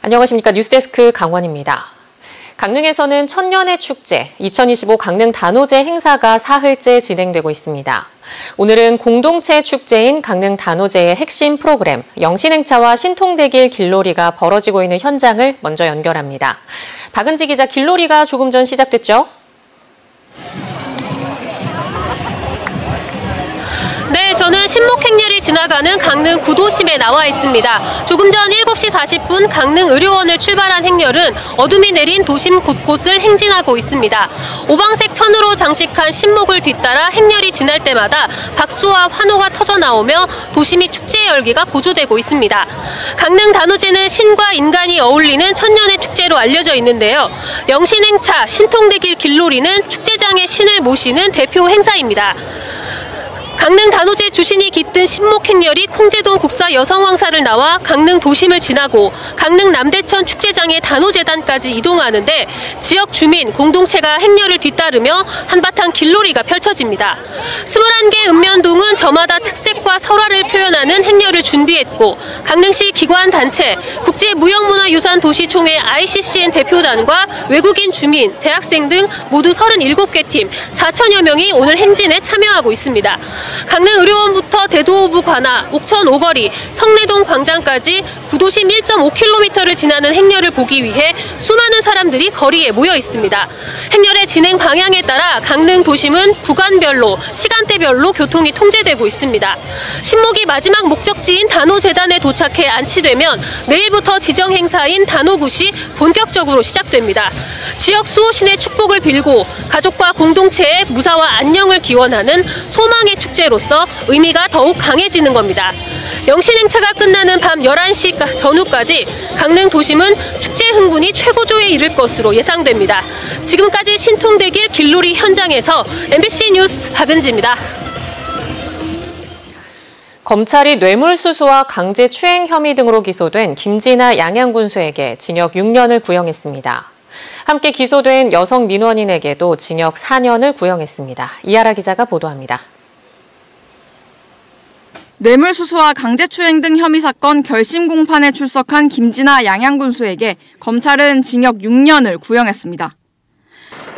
안녕하십니까. 뉴스데스크 강원입니다. 강릉에서는 천년의 축제 2025 강릉 단오제 행사가 사흘째 진행되고 있습니다. 오늘은 공동체 축제인 강릉 단오제의 핵심 프로그램 영신행차와 신통대길 길놀이가 벌어지고 있는 현장을 먼저 연결합니다. 박은지 기자, 길놀이가 조금 전 시작됐죠? 네, 저는 신목행렬이 지나가는 강릉 구도심에 나와 있습니다. 조금 전 7시 40분 강릉의료원을 출발한 행렬은 어둠이 내린 도심 곳곳을 행진하고 있습니다. 오방색 천으로 장식한 신목을 뒤따라 행렬이 지날 때마다 박수와 환호가 터져나오며 도심이 축제의 열기가 고조되고 있습니다. 강릉 단오제는 신과 인간이 어울리는 천년의 축제로 알려져 있는데요. 영신행차, 신통대길 길놀이는 축제장의 신을 모시는 대표 행사입니다. 강릉 단오제 주신이 깃든 신목행렬이 콩제동 국사 여성왕사를 나와 강릉 도심을 지나고 강릉 남대천 축제장의 단오제단까지 이동하는데 지역 주민 공동체가 행렬을 뒤따르며 한바탕 길놀이가 펼쳐집니다. 21개 읍면동은 저마다 특색과 설화를 표현하는 행렬을 준비했고 강릉시 기관단체, 국제무형문화유산 도시총회 ICCN 대표단과 외국인 주민, 대학생 등 모두 37개 팀 4천여 명이 오늘 행진에 참여하고 있습니다. 강릉의료원부터 대도호부 관하, 옥천 오거리, 성내동 광장까지 구도심 1.5km를 지나는 행렬을 보기 위해 수많은 사람들이 거리에 모여 있습니다. 행렬의 진행 방향에 따라 강릉 도심은 구간별로, 시간대별로 교통이 통제되고 있습니다. 신목이 마지막 목적지인 단오재단에 도착해 안치되면 내일부터 지정 행사인 단오굿이 본격적으로 시작됩니다. 지역 수호신의 축복을 빌고 가족과 공동체의 무사와 안녕을 기원하는 소망의 축제로서 의미가 더욱 강해지는 겁니다. 영신행차가 끝나는 밤 11시 전후까지 강릉 도심은 축제 흥분이 최고조에 이를 것으로 예상됩니다. 지금까지 신통대길 길놀이 현장에서 MBC 뉴스 박은지입니다. 검찰이 뇌물수수와 강제추행 혐의 등으로 기소된 김진아 양양군수에게 징역 6년을 구형했습니다. 함께 기소된 여성 민원인에게도 징역 4년을 구형했습니다. 이하라 기자가 보도합니다. 뇌물수수와 강제추행 등 혐의 사건 결심 공판에 출석한 김진아 양양군수에게 검찰은 징역 6년을 구형했습니다.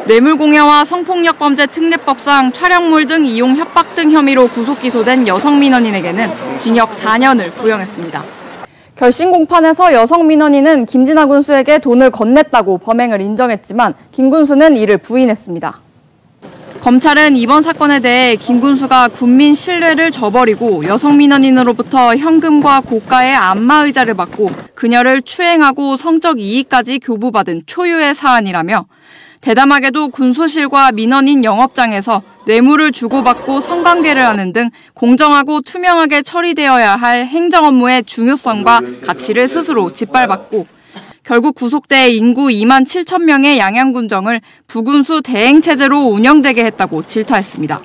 뇌물공여와 성폭력범죄 특례법상 촬영물 등 이용 협박 등 혐의로 구속 기소된 여성 민원인에게는 징역 4년을 구형했습니다. 결심 공판에서 여성 민원인은 김진아 군수에게 돈을 건넸다고 범행을 인정했지만 김 군수는 이를 부인했습니다. 검찰은 이번 사건에 대해 김 군수가 군민 신뢰를 저버리고 여성 민원인으로부터 현금과 고가의 안마의자를 받고 그녀를 추행하고 성적 이익까지 교부받은 초유의 사안이라며 대담하게도 군수실과 민원인 영업장에서 뇌물을 주고받고 성관계를 하는 등 공정하고 투명하게 처리되어야 할 행정 업무의 중요성과 가치를 스스로 짓밟았고 결국 구속돼 인구 2만 7천 명의 양양군정을 부군수 대행체제로 운영되게 했다고 질타했습니다.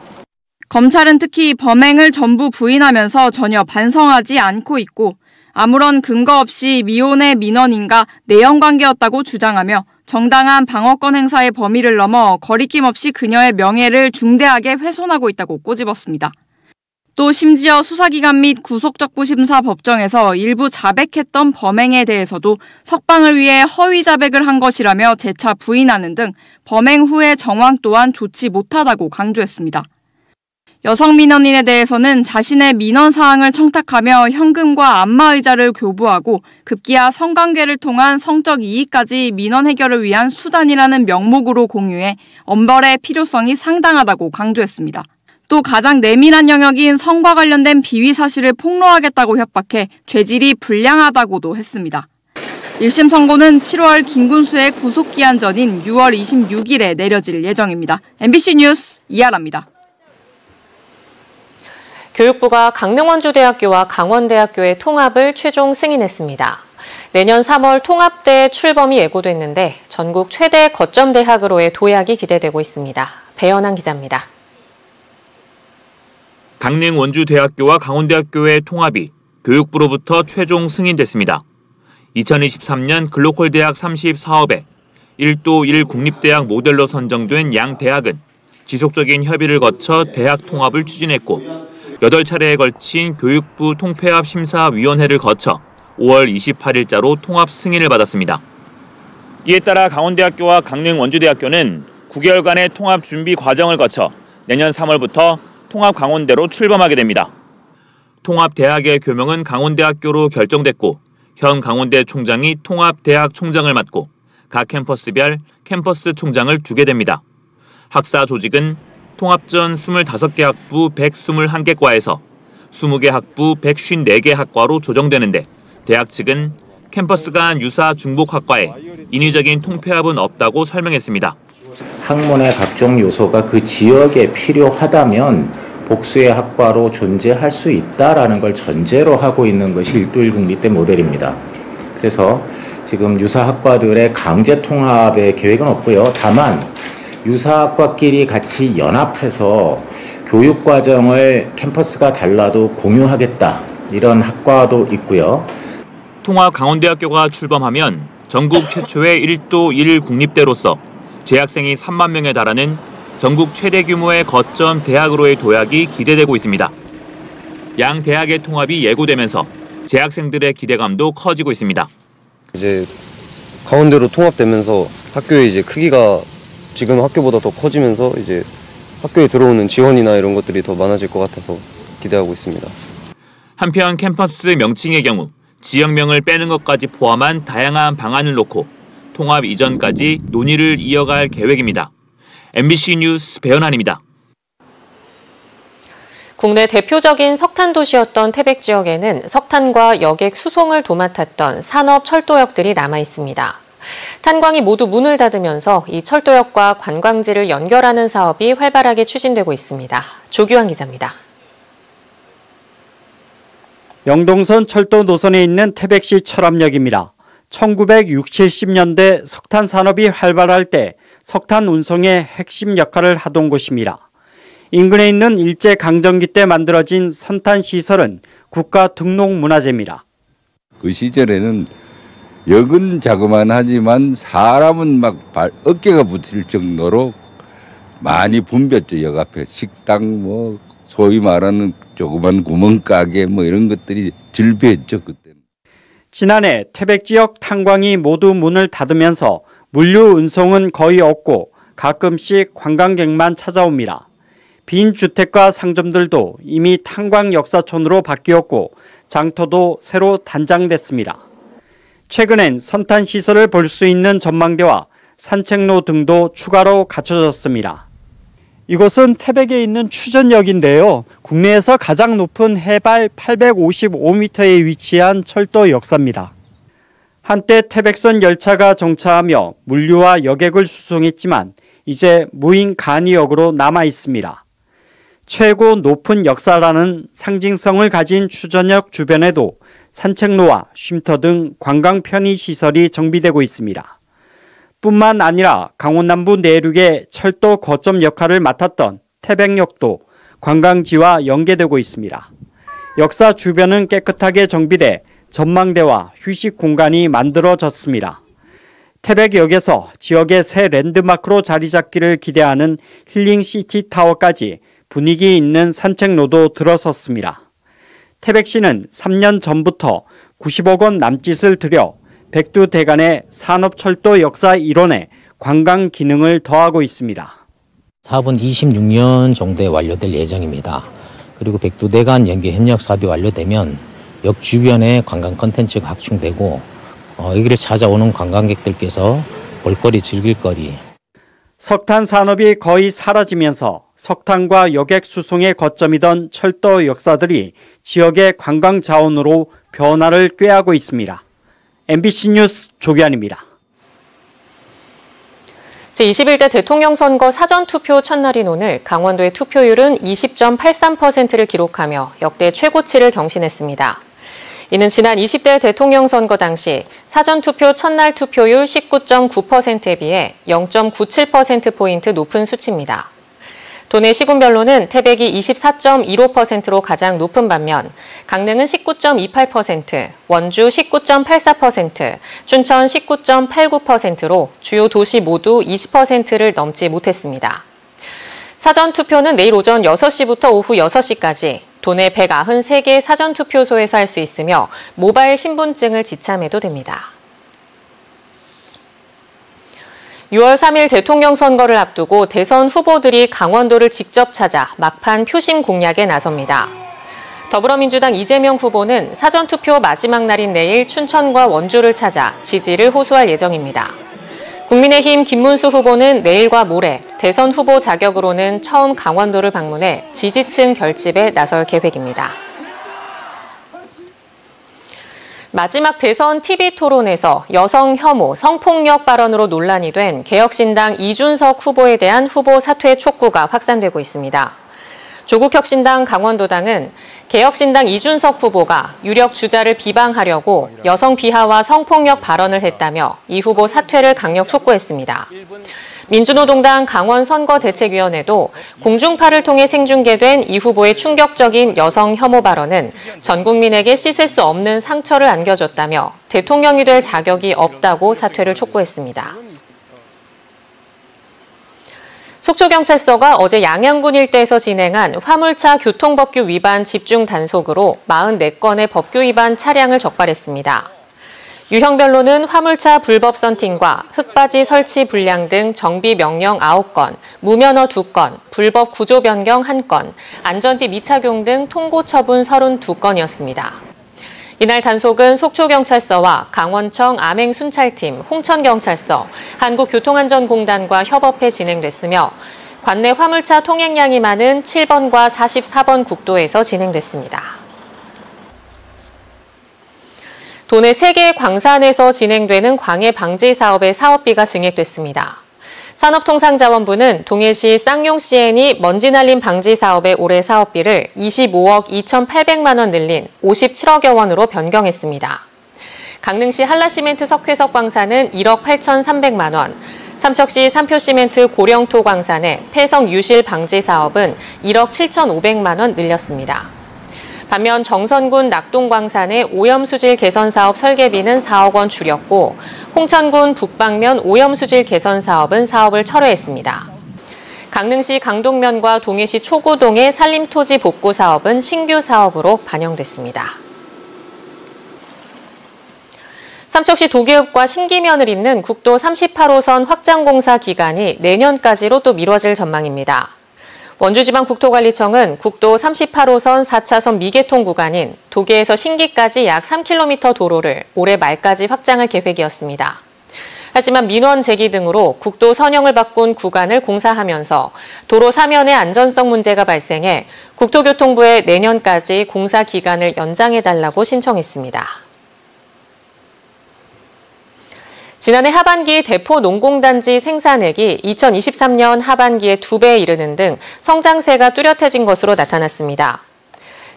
검찰은 특히 범행을 전부 부인하면서 전혀 반성하지 않고 있고 아무런 근거 없이 미혼의 민원인과 내연관계였다고 주장하며 정당한 방어권 행사의 범위를 넘어 거리낌 없이 그녀의 명예를 중대하게 훼손하고 있다고 꼬집었습니다. 또 심지어 수사기관 및 구속적부심사 법정에서 일부 자백했던 범행에 대해서도 석방을 위해 허위 자백을 한 것이라며 재차 부인하는 등 범행 후의 정황 또한 좋지 못하다고 강조했습니다. 여성 민원인에 대해서는 자신의 민원 사항을 청탁하며 현금과 안마의자를 교부하고 급기야 성관계를 통한 성적 이익까지 민원 해결을 위한 수단이라는 명목으로 공유해 엄벌의 필요성이 상당하다고 강조했습니다. 또 가장 내밀한 영역인 성과 관련된 비위 사실을 폭로하겠다고 협박해 죄질이 불량하다고도 했습니다. 1심 선고는 7월 김 군수의 구속기한 전인 6월 26일에 내려질 예정입니다. MBC 뉴스 이하라입니다. 교육부가 강릉원주대학교와 강원대학교의 통합을 최종 승인했습니다. 내년 3월 통합대 출범이 예고됐는데 전국 최대 거점 대학으로의 도약이 기대되고 있습니다. 배연한 기자입니다. 강릉원주대학교와 강원대학교의 통합이 교육부로부터 최종 승인됐습니다. 2023년 글로컬 대학 30사업에 1도 1국립대학 모델로 선정된 양 대학은 지속적인 협의를 거쳐 대학 통합을 추진했고 8차례에 걸친 교육부 통폐합 심사위원회를 거쳐 5월 28일자로 통합 승인을 받았습니다. 이에 따라 강원대학교와 강릉원주대학교는 9개월간의 통합 준비 과정을 거쳐 내년 3월부터 통합 강원대로 출범하게 됩니다. 통합대학의 교명은 강원대학교로 결정됐고 현 강원대 총장이 통합대학 총장을 맡고 각 캠퍼스별 캠퍼스 총장을 두게 됩니다. 학사 조직은 통합 전 25개 학부 121개 과에서 20개 학부 154개 학과로 조정되는데 대학 측은 캠퍼스 간 유사 중복학과에 인위적인 통폐합은 없다고 설명했습니다. 학문의 각종 요소가 그 지역에 필요하다면 복수의 학과로 존재할 수 있다라는 걸 전제로 하고 있는 것이 일도일 국립대 모델입니다. 그래서 지금 유사학과들의 강제 통합의 계획은 없고요. 다만 유사학과끼리 같이 연합해서 교육과정을 캠퍼스가 달라도 공유하겠다 이런 학과도 있고요. 통합 강원대학교가 출범하면 전국 최초의 1도 1 국립대로서 재학생이 3만 명에 달하는 전국 최대 규모의 거점 대학으로의 도약이 기대되고 있습니다. 양 대학의 통합이 예고되면서 재학생들의 기대감도 커지고 있습니다. 이제 강원대로 통합되면서 학교의 이제 크기가 지금 학교보다 더 커지면서 이제 학교에 들어오는 지원이나 이런 것들이 더 많아질 것 같아서 기대하고 있습니다. 한편 캠퍼스 명칭의 경우 지역명을 빼는 것까지 포함한 다양한 방안을 놓고 통합 이전까지 논의를 이어갈 계획입니다. MBC 뉴스 배현환입니다. 국내 대표적인 석탄 도시였던 태백 지역에는 석탄과 여객 수송을 도맡았던 산업 철도역들이 남아 있습니다. 탄광이 모두 문을 닫으면서 이 철도역과 관광지를 연결하는 사업이 활발하게 추진되고 있습니다. 조규환 기자입니다. 영동선 철도 노선에 있는 태백시 철암역입니다. 1960년대 석탄 산업이 활발할 때 석탄 운송의 핵심 역할을 하던 곳입니다. 인근에 있는 일제강점기 때 만들어진 선탄 시설은 국가 등록 문화재입니다. 그 시절에는 역은 자그만하지만 사람은 막 어깨가 붙을 정도로 많이 붐볐죠. 역 앞에 식당 뭐 소위 말하는 조그만 구멍가게 이런 것들이 즐비했죠 그때는. 지난해 태백 지역 탄광이 모두 문을 닫으면서 물류 운송은 거의 없고 가끔씩 관광객만 찾아옵니다. 빈 주택과 상점들도 이미 탄광 역사촌으로 바뀌었고 장터도 새로 단장됐습니다. 최근엔 선탄 시설을 볼 수 있는 전망대와 산책로 등도 추가로 갖춰졌습니다. 이곳은 태백에 있는 추전역인데요. 국내에서 가장 높은 해발 855m에 위치한 철도 역사입니다. 한때 태백선 열차가 정차하며 물류와 여객을 수송했지만 이제 무인 간이역으로 남아 있습니다. 최고 높은 역사라는 상징성을 가진 추전역 주변에도 산책로와 쉼터 등 관광 편의 시설이 정비되고 있습니다. 뿐만 아니라 강원 남부 내륙의 철도 거점 역할을 맡았던 태백역도 관광지와 연계되고 있습니다. 역사 주변은 깨끗하게 정비돼 전망대와 휴식 공간이 만들어졌습니다. 태백역에서 지역의 새 랜드마크로 자리 잡기를 기대하는 힐링시티 타워까지 분위기 있는 산책로도 들어섰습니다. 태백시는 3년 전부터 90억 원 남짓을 들여 백두대간의 산업철도 역사 일원에 관광 기능을 더하고 있습니다. 사업은 26년 정도에 완료될 예정입니다. 그리고 백두대간 연계 협력 사업이 완료되면 역 주변에 관광 콘텐츠가 확충되고 여기를 찾아오는 관광객들께서 볼거리, 즐길거리. 석탄 산업이 거의 사라지면서 석탄과 여객 수송의 거점이던 철도 역사들이 지역의 관광 자원으로 변화를 꾀하고 있습니다. MBC 뉴스 조기환입니다. 제21대 대통령 선거 사전투표 첫날인 오늘 강원도의 투표율은 20.83%를 기록하며 역대 최고치를 경신했습니다. 이는 지난 20대 대통령 선거 당시 사전투표 첫날 투표율 19.9%에 비해 0.97%포인트 높은 수치입니다. 도내 시군별로는 태백이 24.15%로 가장 높은 반면 강릉은 19.28%, 원주 19.84%, 춘천 19.89%로 주요 도시 모두 20%를 넘지 못했습니다. 사전투표는 내일 오전 6시부터 오후 6시까지 도내 193개 사전투표소에서 할 수 있으며 모바일 신분증을 지참해도 됩니다. 6월 3일 대통령 선거를 앞두고 대선 후보들이 강원도를 직접 찾아 막판 표심 공략에 나섭니다. 더불어민주당 이재명 후보는 사전투표 마지막 날인 내일 춘천과 원주를 찾아 지지를 호소할 예정입니다. 국민의힘 김문수 후보는 내일과 모레 대선 후보 자격으로는 처음 강원도를 방문해 지지층 결집에 나설 계획입니다. 마지막 대선 TV토론에서 여성 혐오, 성폭력 발언으로 논란이 된 개혁신당 이준석 후보에 대한 후보 사퇴 촉구가 확산되고 있습니다. 조국혁신당 강원도당은 개혁신당 이준석 후보가 유력 주자를 비방하려고 여성 비하와 성폭력 발언을 했다며 이 후보 사퇴를 강력 촉구했습니다. 민주노동당 강원선거대책위원회도 공중파를 통해 생중계된 이 후보의 충격적인 여성 혐오 발언은 전 국민에게 씻을 수 없는 상처를 안겨줬다며 대통령이 될 자격이 없다고 사퇴를 촉구했습니다. 속초경찰서가 어제 양양군 일대에서 진행한 화물차 교통법규 위반 집중 단속으로 44건의 법규 위반 차량을 적발했습니다. 유형별로는 화물차 불법 썬팅과 흙바지 설치 불량 등 정비 명령 9건, 무면허 2건, 불법 구조 변경 1건, 안전띠 미착용 등 통고 처분 32건이었습니다. 이날 단속은 속초경찰서와 강원청 암행순찰팀, 홍천경찰서, 한국교통안전공단과 협업해 진행됐으며 관내 화물차 통행량이 많은 7번과 44번 국도에서 진행됐습니다. 도내 3개 광산에서 진행되는 광해 방지 사업의 사업비가 증액됐습니다. 산업통상자원부는 동해시 쌍용CN이 먼지 날림 방지 사업의 올해 사업비를 25억 2,800만 원 늘린 57억여 원으로 변경했습니다. 강릉시 한라시멘트 석회석 광산은 1억 8,300만 원, 삼척시 삼표시멘트 고령토 광산의 폐석 유실 방지 사업은 1억 7,500만 원 늘렸습니다. 반면 정선군 낙동광산의 오염수질 개선 사업 설계비는 4억 원 줄였고 홍천군 북방면 오염수질 개선 사업은 사업을 철회했습니다. 강릉시 강동면과 동해시 초구동의 산림토지 복구 사업은 신규 사업으로 반영됐습니다. 삼척시 도계읍과 신기면을 잇는 국도 38호선 확장공사 기간이 내년까지로 또 미뤄질 전망입니다. 원주지방국토관리청은 국도 38호선 4차선 미개통 구간인 도계에서 신기까지 약 3km 도로를 올해 말까지 확장할 계획이었습니다. 하지만 민원 제기 등으로 국도 선형을 바꾼 구간을 공사하면서 도로 사면에 안전성 문제가 발생해 국토교통부에 내년까지 공사 기간을 연장해달라고 신청했습니다. 지난해 하반기 대포 농공단지 생산액이 2023년 하반기에 2배에 이르는 등 성장세가 뚜렷해진 것으로 나타났습니다.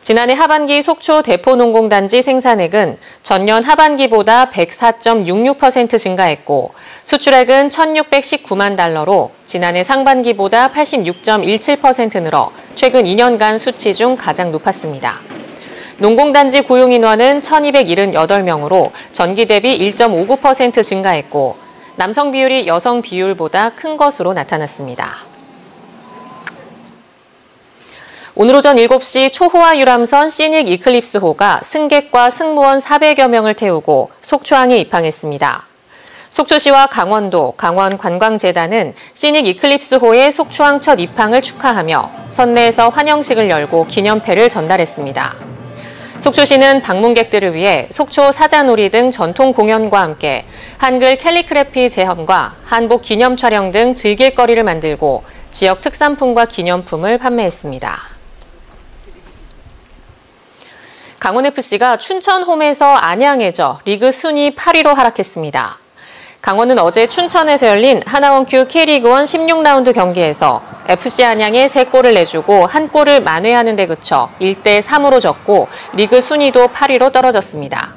지난해 하반기 속초 대포 농공단지 생산액은 전년 하반기보다 104.66% 증가했고 수출액은 1,619만 달러로 지난해 상반기보다 86.17% 늘어 최근 2년간 수치 중 가장 높았습니다. 농공단지 고용인원은 1,278명으로 전기 대비 1.59% 증가했고 남성 비율이 여성 비율보다 큰 것으로 나타났습니다. 오늘 오전 7시 초호화 유람선 시닉 이클립스호가 승객과 승무원 400여 명을 태우고 속초항에 입항했습니다. 속초시와 강원도, 강원관광재단은 시닉 이클립스호의 속초항 첫 입항을 축하하며 선내에서 환영식을 열고 기념패를 전달했습니다. 속초시는 방문객들을 위해 속초 사자놀이 등 전통 공연과 함께 한글 캘리그래피 체험과 한복 기념 촬영 등 즐길거리를 만들고 지역 특산품과 기념품을 판매했습니다. 강원FC가 춘천홈에서 안양에 져 리그 순위 8위로 하락했습니다. 강원은 어제 춘천에서 열린 하나원큐 K리그1 16라운드 경기에서 FC 안양에 3골을 내주고 1골을 만회하는 데 그쳐 1대3으로 졌고 리그 순위도 8위로 떨어졌습니다.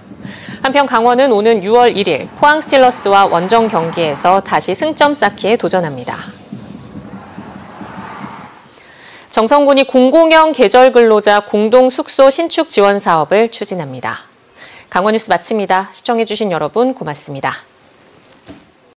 한편 강원은 오는 6월 1일 포항 스틸러스와 원정 경기에서 다시 승점 쌓기에 도전합니다. 정성군이 공공형 계절 근로자 공동 숙소 신축 지원 사업을 추진합니다. 강원뉴스 마칩니다. 시청해주신 여러분 고맙습니다.